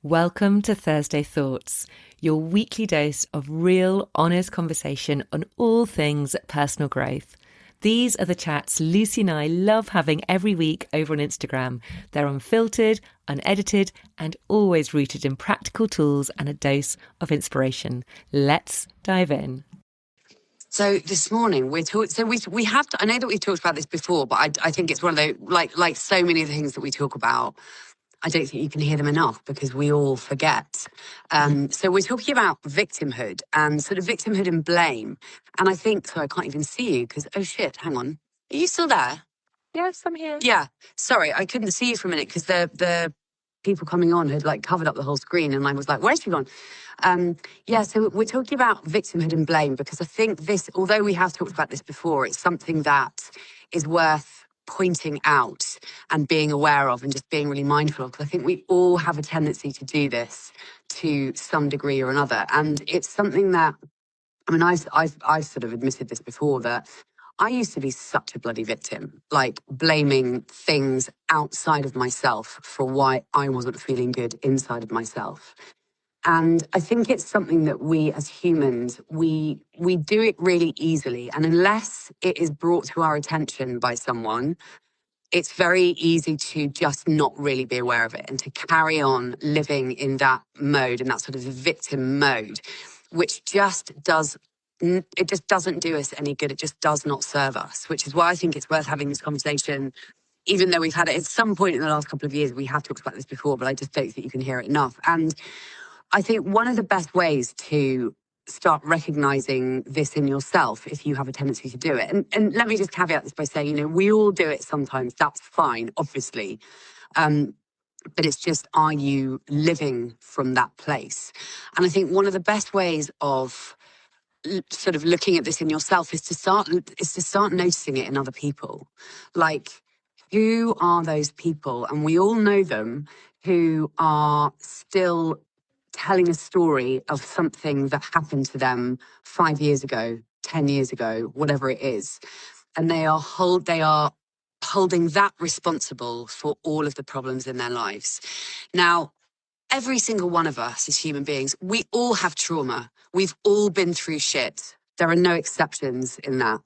Welcome to Thursday Thoughts, your weekly dose of real, honest conversation on all things personal growth. These are the chats Lucy and I love having every week over on Instagram. They're unfiltered, unedited, and always rooted in practical tools and a dose of inspiration. Let's dive in. So this morning we're talking. So we have. I know that we've talked about this before, but I think it's one of those like so many of the things that we talk about. I don't think you can hear them enough because we all forget. So we're talking about victimhood and sort of victimhood and blame. And I think, so I can't even see you because, oh shit, hang on. Are you still there? Yes, I'm here. Yeah. Sorry, I couldn't see you for a minute because the people coming on had like covered up the whole screen and I was like, where's she gone? So we're talking about victimhood and blame because I think this, although we have talked about this before, it's something that is worth pointing out and being aware of and just being really mindful of, because I think we all have a tendency to do this to some degree or another. And it's something that, I mean, I've sort of admitted this before, that I used to be such a bloody victim, like blaming things outside of myself for why I wasn't feeling good inside of myself. And I think it's something that we as humans, we do it really easily. And unless it is brought to our attention by someone, it's very easy to just not really be aware of it and to carry on living in that mode, in that sort of victim mode, which it just doesn't do us any good. It just does not serve us, which is why I think it's worth having this conversation. Even though we've had it at some point in the last couple of years, we have talked about this before, but I just don't think you can hear it enough. And I think one of the best ways to start recognizing this in yourself, if you have a tendency to do it, and let me just caveat this by saying, we all do it sometimes. That's fine, obviously. But it's just, are you living from that place? And I think one of the best ways of sort of looking at this in yourself is to start noticing it in other people. Like, who are those people? And we all know them, who are still telling a story of something that happened to them 5 years ago, 10 years ago, whatever it is. And they are holding that responsible for all of the problems in their lives. Now, every single one of us as human beings, we all have trauma. We've all been through shit. There are no exceptions in that.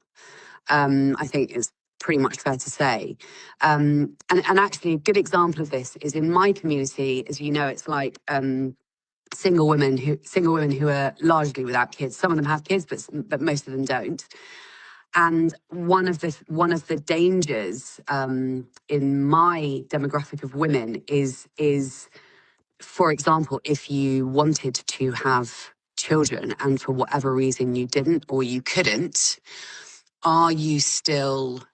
I think it's pretty much fair to say. And actually a good example of this is in my community. As you know, it's like single women who are largely without kids. Some of them have kids, but most of them don't. And one of the dangers in my demographic of women is, for example, if you wanted to have children and for whatever reason you didn't or you couldn't, are you still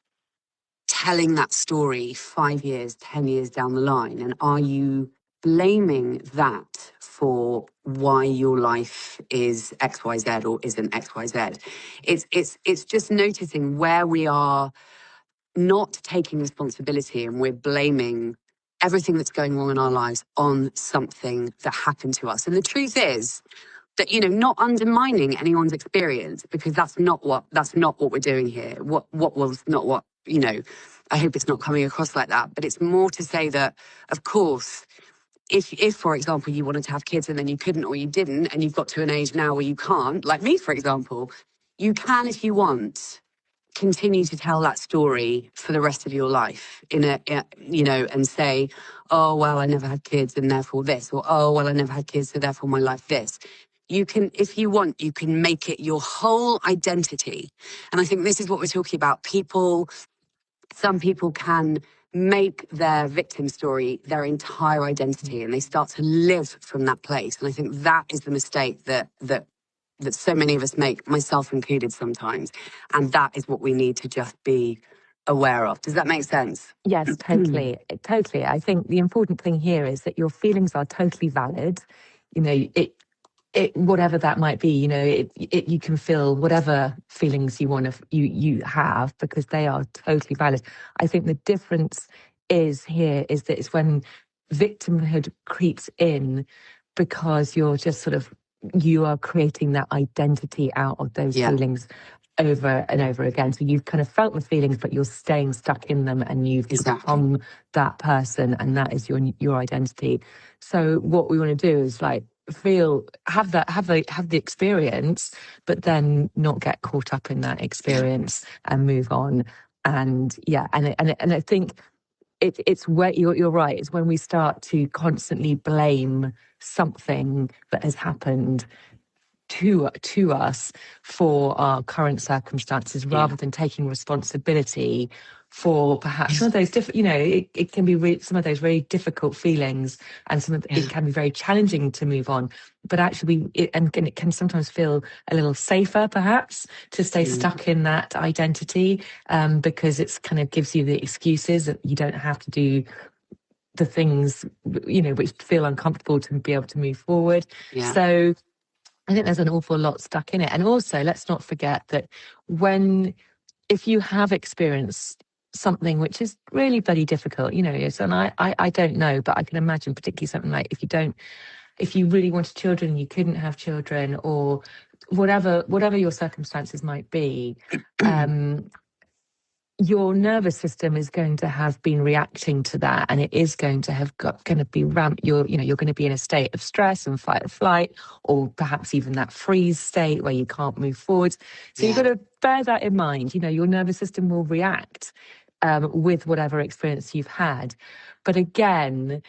telling that story 5 years, 10 years down the line? And are you blaming that for why your life is XYZ or isn't XYZ? It's just noticing where we are not taking responsibility and we're blaming everything that's going wrong in our lives on something that happened to us. And the truth is that, not undermining anyone's experience, because that's not what we're doing here. What was not what, I hope it's not coming across like that, but it's more to say that, of course, if, for example, you wanted to have kids and then you couldn't or you didn't, and you've got to an age now where you can't, like me, for example, you can, if you want, continue to tell that story for the rest of your life and say, oh, well, I never had kids and therefore this, or, oh, well, I never had kids, so therefore my life this. You can, if you want, you can make it your whole identity. And I think this is what we're talking about. Some people can make their victim story their entire identity and they start to live from that place. And I think that is the mistake that so many of us make, myself included sometimes. And that is what we need to just be aware of. Does that make sense? Yes, totally. Totally. I think the important thing here is that your feelings are totally valid. Whatever that might be, you can feel whatever feelings you want to, you have, because they are totally valid. I think the difference is that it's when victimhood creeps in, because you're just you are creating that identity out of those feelings over and over again. So you've kind of felt the feelings, but you're staying stuck in them, and you've become that person, and that is your identity. So what we want to do is like have the experience, but then not get caught up in that experience and move on. And I think it's where you're right. It's when we start to constantly blame something that has happened to us for our current circumstances, rather than taking responsibility for perhaps some of those different, it can be some of those very difficult feelings, and it can be very challenging to move on. But actually, it can sometimes feel a little safer, perhaps, to stay stuck in that identity, because it's kind of gives you the excuses that you don't have to do the things, which feel uncomfortable, to be able to move forward. So I think there's an awful lot stuck in it. And also, let's not forget that if you have experienced something which is really bloody difficult, and I don't know, but I can imagine particularly something like if you really wanted children and you couldn't have children, or whatever your circumstances might be, your nervous system is going to have been reacting to that, and it is going to have going to be you're going to be in a state of stress and fight or flight, or perhaps even that freeze state where you can't move forward. So you've got to bear that in mind. Your nervous system will react with whatever experience you've had. But again,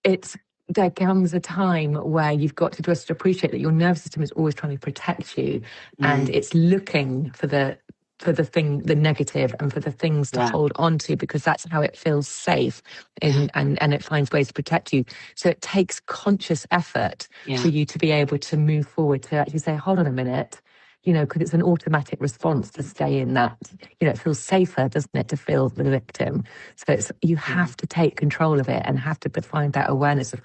there comes a time where you've got to just appreciate that your nervous system is always trying to protect you, and it's looking for the negative, and for the things to hold on to, because that's how it feels safe, and it finds ways to protect you. So it takes conscious effort for you to be able to move forward, to actually say, hold on a minute, because it's an automatic response to stay in that. It feels safer, doesn't it, to feel the victim? So you have to take control of it, and have to find that awareness of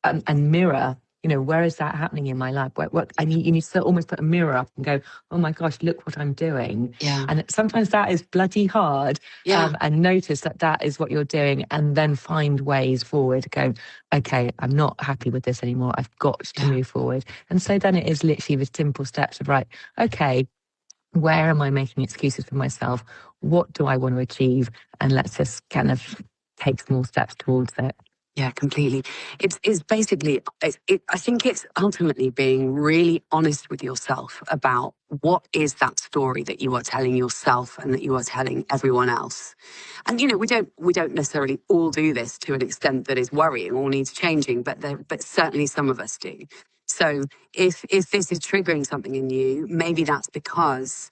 and mirror. Where is that happening in my life? And you need to almost put a mirror up and go, oh my gosh, look what I'm doing. And sometimes that is bloody hard. And notice that is what you're doing, and then find ways forward. Go, okay, I'm not happy with this anymore. I've got to move forward. And so then it is literally the simple steps of, right, okay, where am I making excuses for myself? What do I want to achieve? And let's just kind of take small steps towards it. Yeah, completely. It's basically, I think it's ultimately being really honest with yourself about what is that story that you are telling yourself and that you are telling everyone else. And, we don't necessarily all do this to an extent that is worrying or needs changing, but certainly some of us do. So if this is triggering something in you, maybe that's because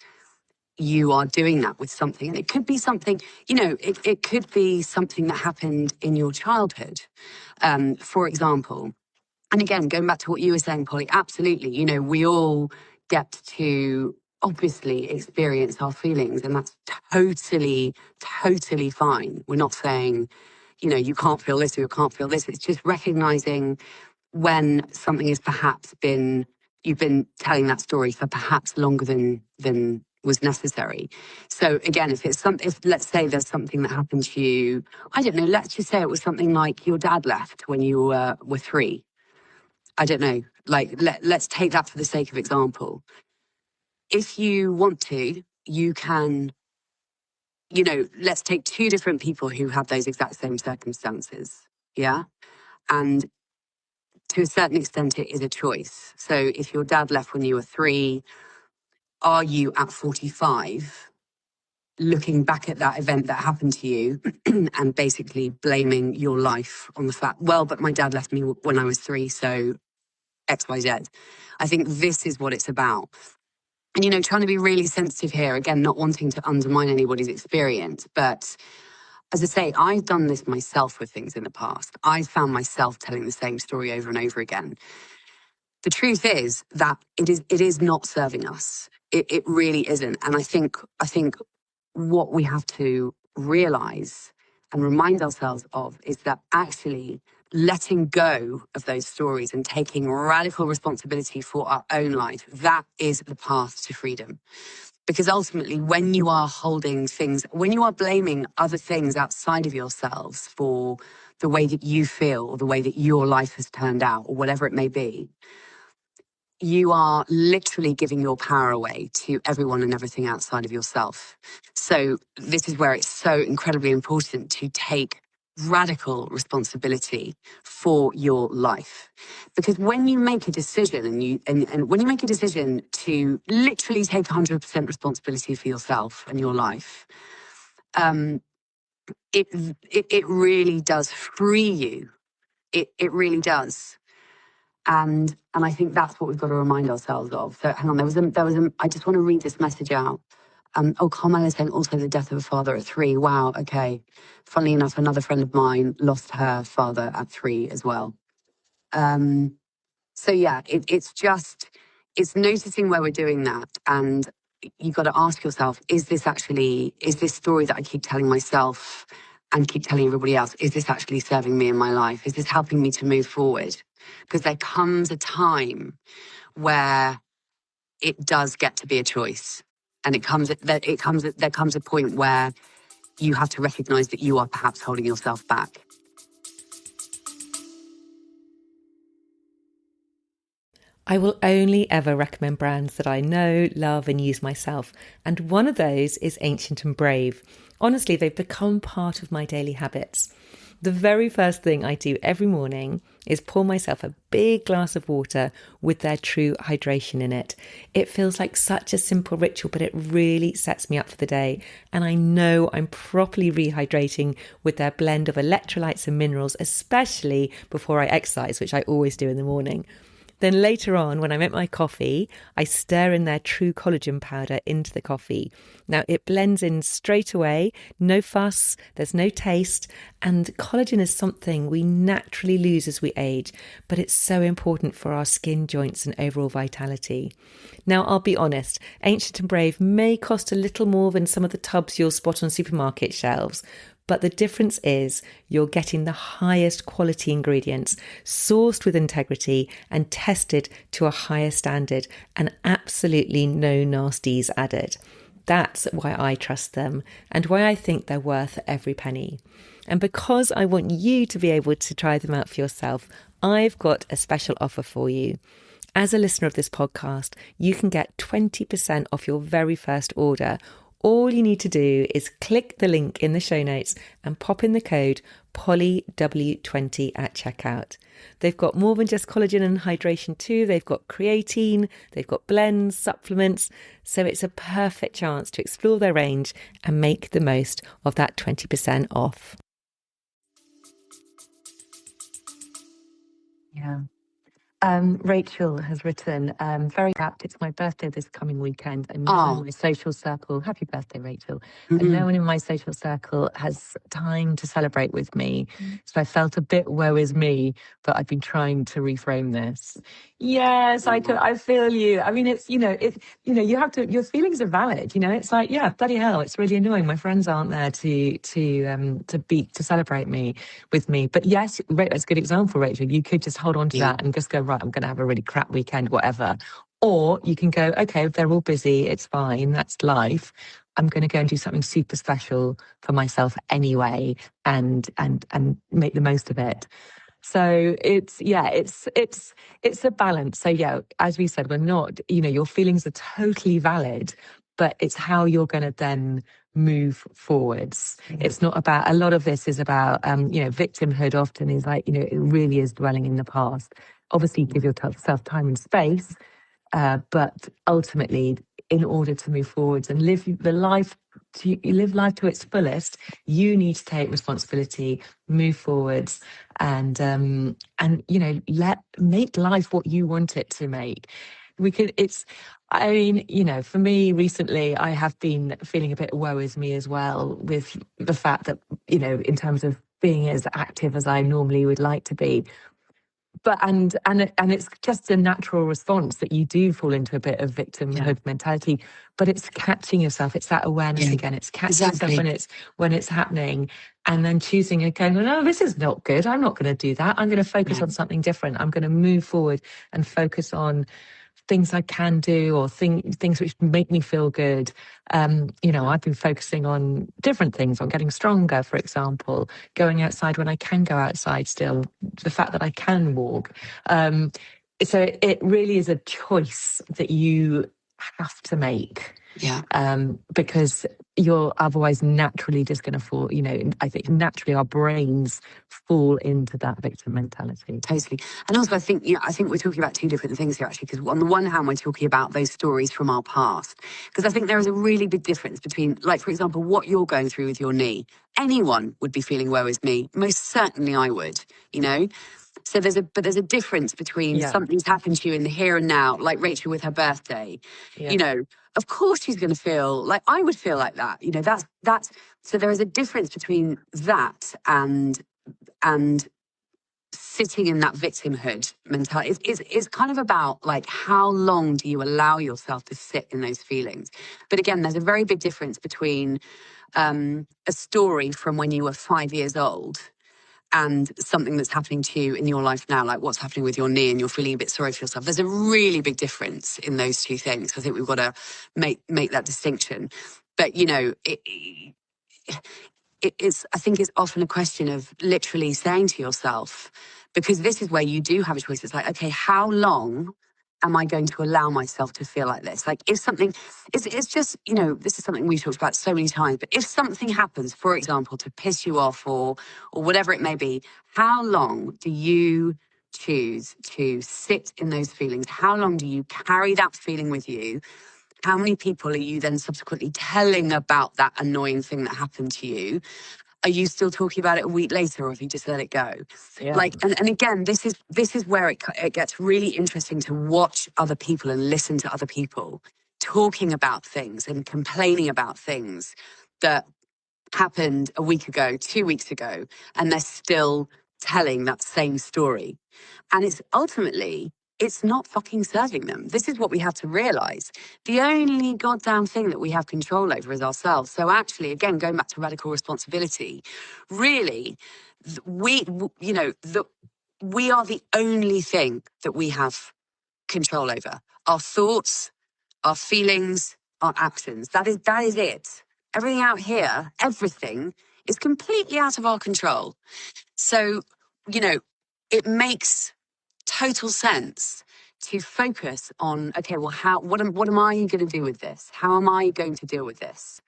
you are doing that with something. And it could be something, it could be something that happened in your childhood, for example. And again, going back to what you were saying, Polly, absolutely. We all get to obviously experience our feelings, and that's totally, totally fine. We're not saying, you can't feel this or you can't feel this. It's just recognizing when something is perhaps you've been telling that story for perhaps longer than was necessary. So again, if let's say there's something that happened to you, I don't know, let's just say it was something like your dad left when you were 3. I don't know, like let's take that for the sake of example. If you want to, you can, let's take 2 different people who have those exact same circumstances. Yeah. And to a certain extent, it is a choice. So if your dad left when you were 3, are you at 45 looking back at that event that happened to you and basically blaming your life on the fact, well, but my dad left me when I was 3, so X, Y, Z. I think this is what it's about. And, trying to be really sensitive here, again, not wanting to undermine anybody's experience. But as I say, I've done this myself with things in the past. I found myself telling the same story over and over again. The truth is that it is not serving us. It really isn't. And I think what we have to realize and remind ourselves of is that actually letting go of those stories and taking radical responsibility for our own life, that is the path to freedom. Because ultimately, when you are holding things, when you are blaming other things outside of yourselves for the way that you feel or the way that your life has turned out or whatever it may be, you are literally giving your power away to everyone and everything outside of yourself. So this is where it's so incredibly important to take radical responsibility for your life. Because when you make a decision and when you make a decision to literally take 100% responsibility for yourself and your life, it really does free you. It really does. And I think that's what we've got to remind ourselves of. So hang on, I just want to read this message out. Carmel is saying also the death of a father at 3. Wow, okay. Funnily enough, another friend of mine lost her father at 3 as well. So yeah, it's noticing where we're doing that. And you've got to ask yourself, is this story that I keep telling myself and keep telling everybody else, is this actually serving me in my life? Is this helping me to move forward? Because there comes a time where it does get to be a choice. And there comes a point where you have to recognize that you are perhaps holding yourself back. I will only ever recommend brands that I know, love and use myself. And one of those is Ancient and Brave. Honestly, they've become part of my daily habits. The very first thing I do every morning is pour myself a big glass of water with their True Hydration in it. It feels like such a simple ritual, but it really sets me up for the day. And I know I'm properly rehydrating with their blend of electrolytes and minerals, especially before I exercise, which I always do in the morning. Then later on, when I make my coffee, I stir in their True Collagen powder into the coffee. Now, it blends in straight away, no fuss, there's no taste, and collagen is something we naturally lose as we age, but it's so important for our skin, joints, and overall vitality. Now, I'll be honest, Ancient and Brave may cost a little more than some of the tubs you'll spot on supermarket shelves, but the difference is you're getting the highest quality ingredients, sourced with integrity and tested to a higher standard, and absolutely no nasties added. That's why I trust them and why I think they're worth every penny. And because I want you to be able to try them out for yourself, I've got a special offer for you. As a listener of this podcast, you can get 20% off your very first order. All you need to do is click the link in the show notes and pop in the code POLYW20 at checkout. They've got more than just collagen and hydration too. They've got creatine, they've got blends, supplements. So it's a perfect chance to explore their range and make the most of that 20% off. Yeah. Rachel has written, very apt, it's my birthday this coming weekend and no one in my social circle, happy birthday, Rachel, and no one in my social circle has time to celebrate with me. So I felt a bit woe is me, but I've been trying to reframe this. Yes, I feel you. I mean, it's, you have to, your feelings are valid, it's like, yeah, bloody hell, it's really annoying. My friends aren't there to celebrate with me. But yes, that's a good example, Rachel. You could just hold on to that and just go, right, I'm going to have a really crap weekend, whatever. Or you can go, okay, if they're all busy, it's fine. That's life. I'm going to go and do something super special for myself anyway, and make the most of it. So it's a balance. So yeah, as we said, we're not, your feelings are totally valid, but it's how you're going to then move forwards. It's not about, a lot of this is about, victimhood often is like, it really is dwelling in the past. Obviously, give yourself time and space, but ultimately, in order to move forwards and live life to its fullest, you need to take responsibility, move forwards, and make life what you want it to make. For me recently, I have been feeling a bit woe is me as well, with the fact that, in terms of being as active as I normally would like to be. But and it's just a natural response that you do fall into a bit of victimhood mentality, but it's catching yourself. It's that awareness again. It's catching yourself when it's happening, and then choosing and going, no, this is not good. I'm not going to do that. I'm going to focus on something different. I'm going to move forward and focus on things I can do, or things which make me feel good. I've been focusing on different things, on getting stronger, for example, going outside when I can go outside still, the fact that I can walk, So it really is a choice that you have to make. Yeah. Because you're otherwise naturally just going to fall, I think naturally our brains fall into that victim mentality. Totally. And also I think we're talking about two different things here actually, because on the one hand we're talking about those stories from our past, because I think there is a really big difference between, like, for example, what you're going through with your knee. Anyone would be feeling woe is me. Most certainly I would, So there's a difference between something's happened to you in the here and now, like Rachel with her birthday. Of course she's going to feel like I would feel like that. That's so there is a difference between that and sitting in that victimhood mentality. It's kind of about, like, how long do you allow yourself to sit in those feelings? But again, there's a very big difference between a story from when you were 5 years old and something that's happening to you in your life now, like what's happening with your knee and you're feeling a bit sorry for yourself. There's a really big difference in those two things. I think we've got to make that distinction. But, I think it's often a question of literally saying to yourself, because this is where you do have a choice. It's like, okay, how long am I going to allow myself to feel like this? Like, if something, it's just, this is something we've talked about so many times, but if something happens, for example, to piss you off or whatever it may be, how long do you choose to sit in those feelings? How long do you carry that feeling with you? How many people are you then subsequently telling about that annoying thing that happened to you? Are you still talking about it a week later, or have you just let it go? Yeah. Like, and again, this is where it gets really interesting to watch other people and listen to other people talking about things and complaining about things that happened a week ago, 2 weeks ago, and they're still telling that same story. And it's not fucking serving them. This is what we have to realize. The only goddamn thing that we have control over is ourselves. So actually, again, going back to radical responsibility, really, we are the only thing that we have control over. Our thoughts, our feelings, our actions. That is it. Everything out here, everything is completely out of our control. So, it makes total sense to focus on, okay, well, what am I going to do with this? How am I going to deal with this?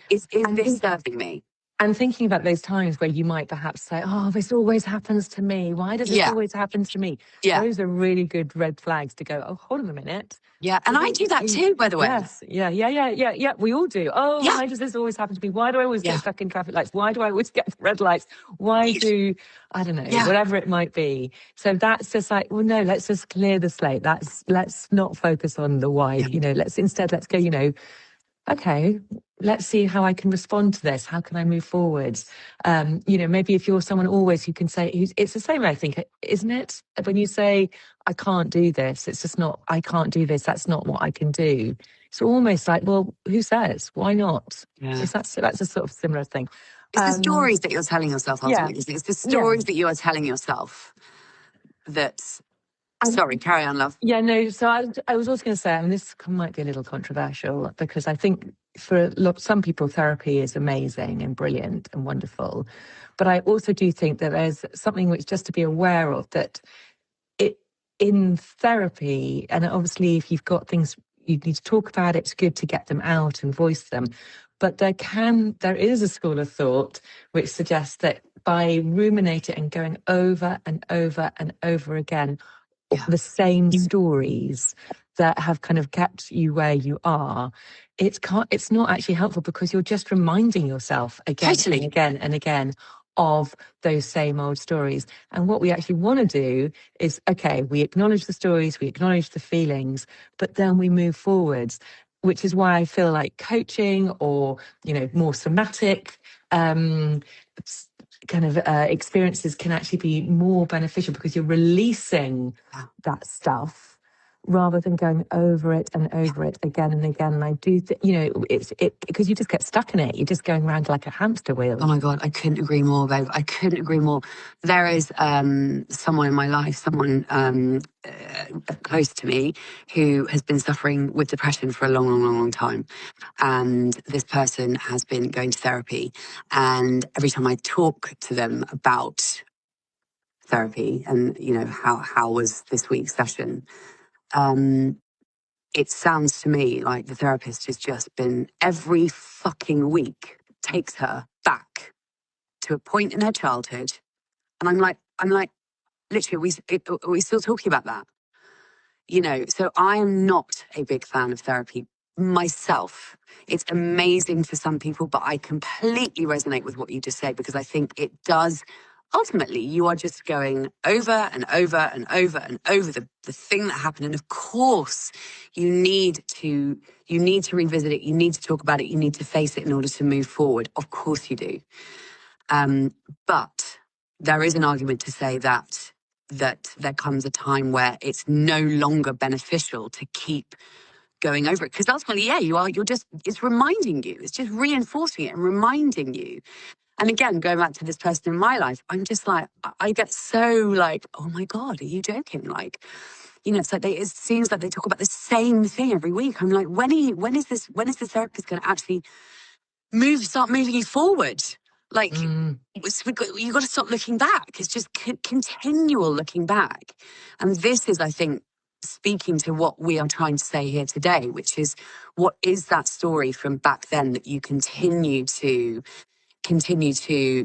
Is this serving me? And thinking about those times where you might perhaps say, oh, this always happens to me. Why does this always happen to me? Yeah. Those are really good red flags to go, oh, hold on a minute. Yeah. And I do that too, by the way. Yes. Yeah. We all do. Oh, why does this always happen to me? Why do I always get stuck in traffic lights? Why do I always get red lights? Why do, I don't know, whatever it might be. So that's just like, well, no, let's just clear the slate. Let's not focus on the why, let's go, okay, let's see how I can respond to this. How can I move forwards? Maybe if you're someone always who can say, it's the same, I think, isn't it? When you say, I can't do this, it's just not, I can't do this. That's not what I can do. It's almost like, well, who says? Why not? Yeah. That's a sort of similar thing. It's the stories that you're telling yourself, ultimately. It's the stories that you are telling yourself that... Sorry, carry on, love. Yeah, no, so I was also going to say, I mean, this might be a little controversial, because I think for some people, therapy is amazing and brilliant and wonderful. But I also do think that there's something which just to be aware of, that in therapy, and obviously if you've got things you need to talk about, it's good to get them out and voice them. But there is a school of thought which suggests that by ruminating and going over and over and over again, the same stories that have kind of kept you where you are, it's not actually helpful, because you're just reminding yourself again and again and again of those same old stories. And what we actually want to do is, okay, we acknowledge the stories, we acknowledge the feelings, but then we move forwards, which is why I feel like coaching or, more somatic kind of experiences can actually be more beneficial, because you're releasing that stuff rather than going over it and over it again and again. And I do it's because you just get stuck in it. You're just going around like a hamster wheel. Oh my God, I couldn't agree more, babe. I couldn't agree more. There is someone in my life, someone close to me, who has been suffering with depression for a long, long, long, long time. And this person has been going to therapy. And every time I talk to them about therapy and, you know, how was this week's session? It sounds to me like the therapist has just been every fucking week takes her back to a point in her childhood. And I'm like, literally, are we still talking about that? You know, so I am not a big fan of therapy myself. It's amazing for some people, but I completely resonate with what you just said, because I think it does. Ultimately, you are just going over and over and over and over the thing that happened. And of course, you need to revisit it. You need to talk about it. You need to face it in order to move forward. Of course you do. But there is an argument to say that there comes a time where it's no longer beneficial to keep going over it. Because ultimately, yeah, it's reminding you, it's just reinforcing it and reminding you. And again, going back to this person in my life, I'm just like, I get so like, oh my God, are you joking? Like, you know, it's like it seems like they talk about the same thing every week. I'm like, when is the therapist going to actually start moving you forward? Like, you got to stop looking back. It's just continual looking back. And this is, I think, speaking to what we are trying to say here today, which is, what is that story from back then that you continue to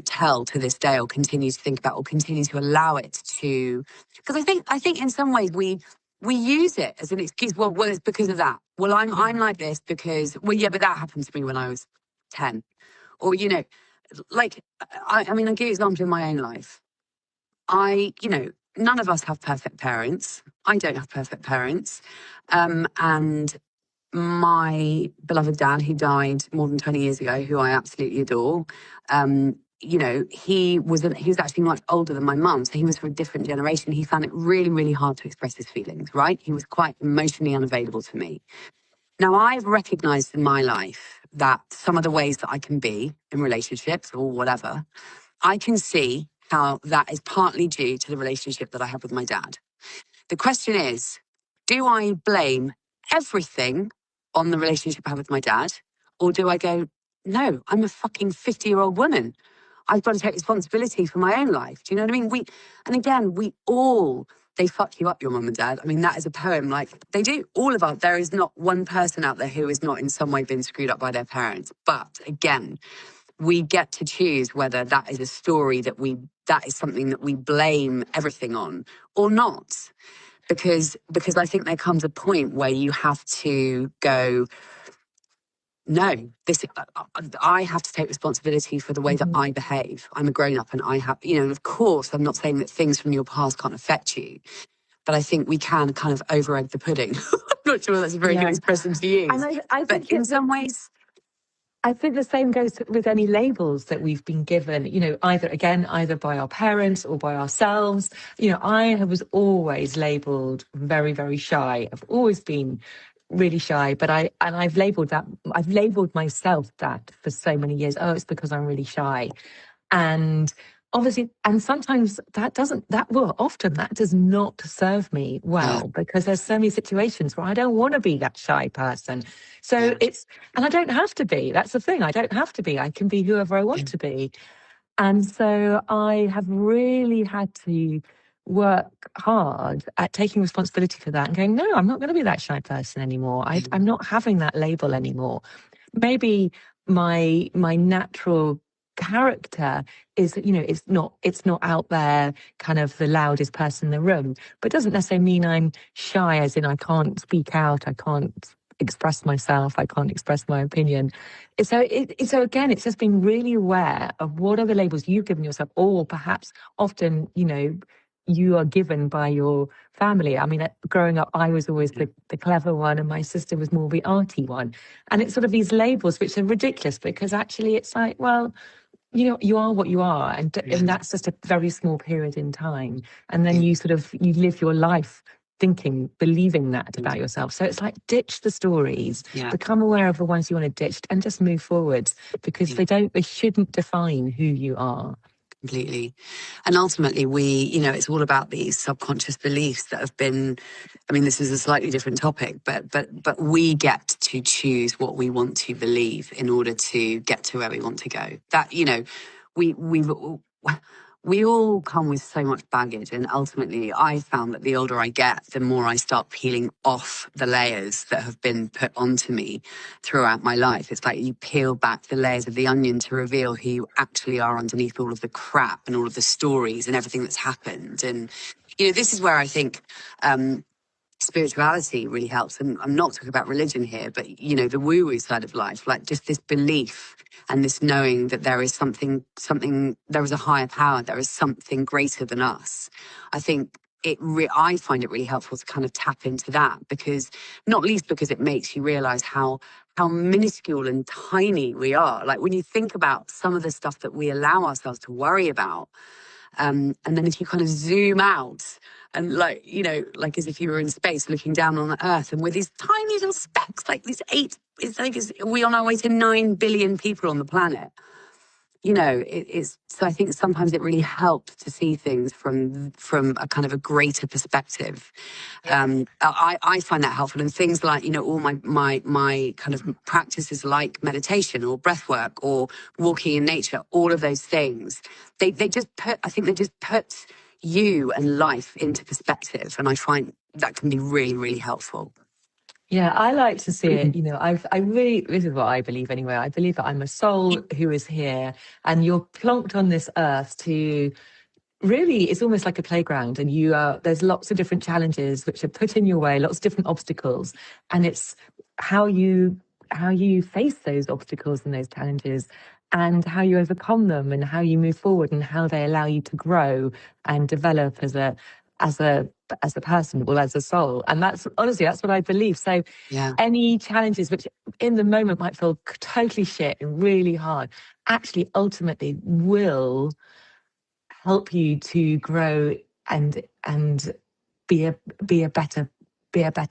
tell to this day, or continue to think about, or continue to allow it to? Because I think in some ways we use it as an excuse. Well, it's because of that. Well, I'm like this because, well, yeah, but that happened to me when I was 10. Or, you know, like, I mean, I'll give you an example in my own life. You know, none of us have perfect parents. I don't have perfect parents. And my beloved dad, who died more than 20 years ago, who I absolutely adore, you know, he was actually much older than my mum. So he was from a different generation. He found it really, really hard to express his feelings, right? He was quite emotionally unavailable to me. Now, I've recognized in my life that some of the ways that I can be in relationships or whatever, I can see how that is partly due to the relationship that I have with my dad. The question is, do I blame everything on the relationship I have with my dad? Or do I go, no, I'm a fucking 50-year-old woman. I've got to take responsibility for my own life. Do you know what I mean? And again, they fuck you up, your mum and dad. I mean, that is a poem. Like, they do. All of us. There is not one person out there who has not in some way been screwed up by their parents. But again, we get to choose whether that is a story that is something that we blame everything on or not. Because I think there comes a point where you have to go, no, I have to take responsibility for the way that I behave. I'm a grown up, and I have, you know, and of course, I'm not saying that things from your past can't affect you, but I think we can kind of over egg the pudding. I'm not sure that's a very good expression to use. And I think in some ways, I think the same goes with any labels that we've been given, you know, either by our parents or by ourselves. You know, I was always labelled very, very shy. I've always been really shy, but I've labelled myself that for so many years. Oh, it's because I'm really shy. And obviously, and sometimes often that does not serve me well, because there's so many situations where I don't want to be that shy person. So and I don't have to be. That's the thing. I don't have to be. I can be whoever I want to be. And so I have really had to work hard at taking responsibility for that and going, no, I'm not going to be that shy person anymore. I'm not having that label anymore. Maybe my natural character is, you know, it's not out there kind of the loudest person in the room, but it doesn't necessarily mean I'm shy, as in I can't speak out, I can't express myself, I can't express my opinion. So again, it's just being really aware of what are the labels you've given yourself, or perhaps often, you know, you are given by your family. I mean, growing up, I was always the clever one, and my sister was more the arty one. And it's sort of these labels which are ridiculous, because actually it's like, well, you know, you are what you are, and that's just a very small period in time. And then you live your life believing that about yourself. So it's like, ditch the stories, become aware of the ones you want to ditch, and just move forward, because they shouldn't define who you are. Completely. And ultimately, you know, it's all about these subconscious beliefs that have been, I mean, this is a slightly different topic, but we get to choose what we want to believe in order to get to where we want to go. That, you know, we all come with so much baggage. And ultimately, I found that the older I get, the more I start peeling off the layers that have been put onto me throughout my life. It's like you peel back the layers of the onion to reveal who you actually are underneath all of the crap and all of the stories and everything that's happened. And, this is where I think spirituality really helps. And I'm not talking about religion here, but, the woo-woo side of life, like just this belief and this knowing that there is something, there is a higher power, there is something greater than us. I think I find it really helpful to kind of tap into that, because not least because it makes you realize how minuscule and tiny we are. Like when you think about some of the stuff that we allow ourselves to worry about, and then if you kind of zoom out and like as if you were in space looking down on the earth, and with these tiny little specks, like these we on our way to 9 billion people on the planet. So I think sometimes it really helps to see things from a kind of a greater perspective. I find that helpful, and things like all my kind of practices like meditation or breath work or walking in nature, all of those things, they just put you and life into perspective, and I find that can be really, really helpful. Yeah, I like to see it. This is what I believe anyway. I believe that I'm a soul who is here, and you're plonked on this earth to really, it's almost like a playground, and there's lots of different challenges which are put in your way, lots of different obstacles, and it's how you face those obstacles and those challenges, and how you overcome them, and how you move forward, and how they allow you to grow and develop as a person, or as a soul. And that's what I believe. So any challenges which in the moment might feel totally shit and really hard, actually ultimately will help you to grow and be a better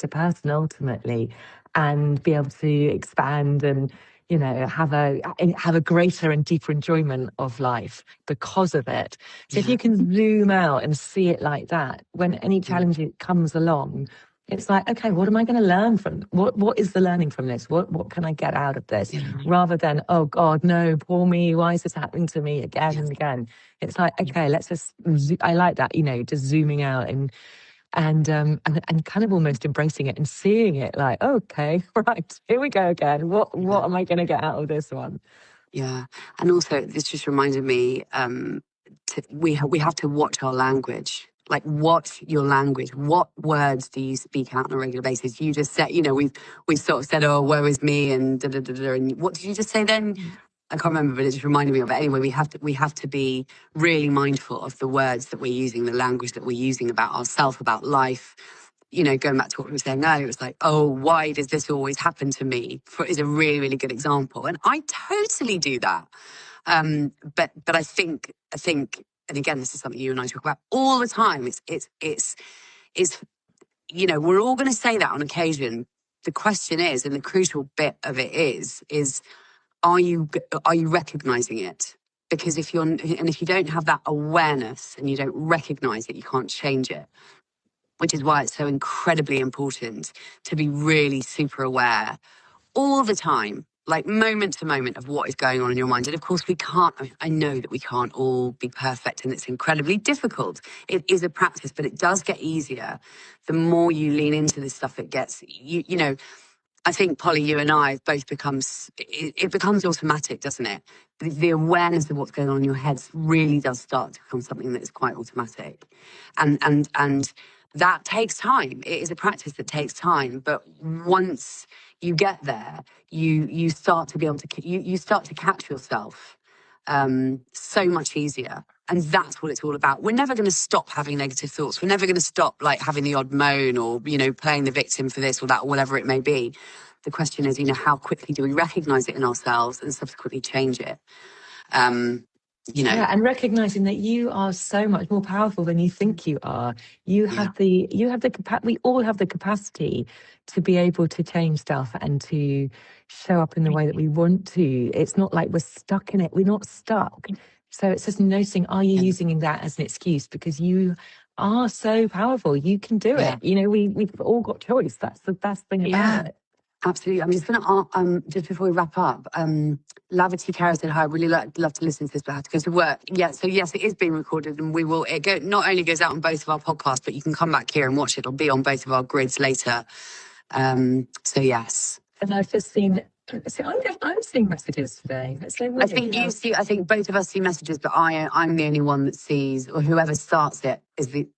person ultimately, and be able to expand and have a greater and deeper enjoyment of life because of it. So if you can zoom out and see it like that, when any challenge comes along, it's like, okay, what am I going to learn from what is the learning from this? What can I get out of this? Rather than, oh God, no, poor me, why is this happening to me again and again? It's like, okay, let's just I like that, just zooming out and kind of almost embracing it and seeing it like, oh, okay, right, here we go again. What am I going to get out of this one? Yeah. And also, this just reminded me, we have to watch our language. Like, watch your language. What words do you speak out on a regular basis? You just said, we've sort of said, oh, woe is me, and da da da da. And what did you just say then? I can't remember, but it just reminded me of it. Anyway, we have to be really mindful of the words that we're using, the language that we're using about ourselves, about life. Going back to what we were saying earlier, it was like, oh, why does this always happen to me? Is a really, really good example. And I totally do that. But I think, and again, this is something you and I talk about all the time. It's we're all going to say that on occasion. The question is, and the crucial bit of it is, are you recognizing it? Because if you don't have that awareness and you don't recognize it, you can't change it. Which is why it's so incredibly important to be really super aware all the time, like moment to moment, of what is going on in your mind. And of course, I know that we can't all be perfect, and it's incredibly difficult. It is a practice, but it does get easier. The more you lean into this stuff, it gets, I think, Polly, you and I have both it becomes automatic, doesn't it? The awareness of what's going on in your head really does start to become something that is quite automatic. And that takes time. It is a practice that takes time. But once you get there, you start to be able to, you start to catch yourself so much easier. And that's what it's all about. We're never going to stop having negative thoughts. We're never going to stop having the odd moan or, playing the victim for this or that or whatever it may be. The question is, how quickly do we recognize it in ourselves and subsequently change it? Yeah, and recognizing that you are so much more powerful than you think you are. We all have the capacity to be able to change stuff and to show up in the way that we want to. It's not like we're stuck in it. We're not stuck. So it's just noticing, are you using that as an excuse? Because you are so powerful. You can do it. We've all got choice. That's the best thing about it. Absolutely. I'm just going to, just before we wrap up, Lavity Cara said, hi, I'd really love to listen to this, but I have to go to work. Yeah, so yes, it is being recorded, and not only goes out on both of our podcasts, but you can come back here and watch it. It'll be on both of our grids later. So yes. And I've just seen, I'm seeing messages today. I think both of us see messages, but I'm the only one that sees, or whoever starts it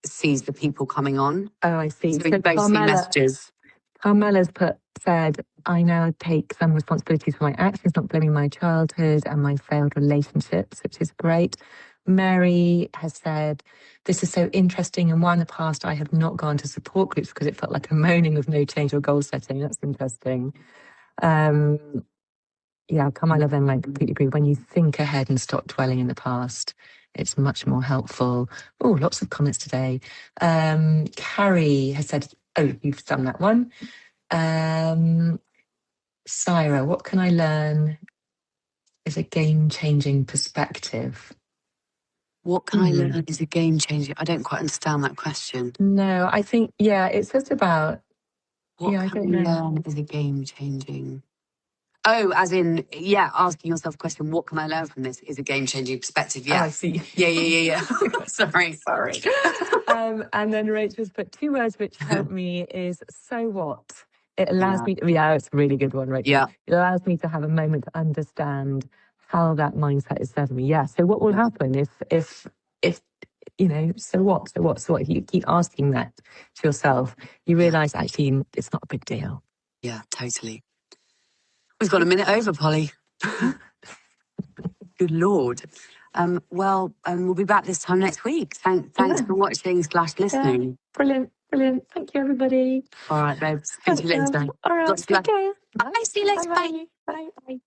sees the people coming on. Oh, I see. So we both see messages. Carmela's said, I now take some responsibilities for my actions, not blaming my childhood and my failed relationships, which is great. Mary has said, this is so interesting, and why in the past I have not gone to support groups because it felt like a moaning with no change or goal setting. That's interesting. Yeah, Carmela, then I completely agree. When you think ahead and stop dwelling in the past, it's much more helpful. Oh, lots of comments today. Carrie has said, oh, you've done that one. Syra, what can I learn is a game-changing perspective? What can I learn is a game-changing? I don't quite understand that question. No, I think, it's just about... What can I learn is a game-changing... Oh, as in, asking yourself a question, what can I learn from this is a game-changing perspective, yeah. Oh, I see. Yeah. Sorry. And then Rachel's put 2 words which help me is, so what? It allows me, it's a really good one, Rachel. Yeah. It allows me to have a moment to understand how that mindset is serving me. Yeah, so what will happen if so what? If you keep asking that to yourself, you realise actually it's not a big deal. Yeah, totally. We've got a minute over, Polly. Good Lord. We'll be back this time next week. Thanks for watching / listening. Yeah, brilliant. Thank you, everybody. All right, babes. See you later. All right, take care. Bye. See you later. Bye. Bye.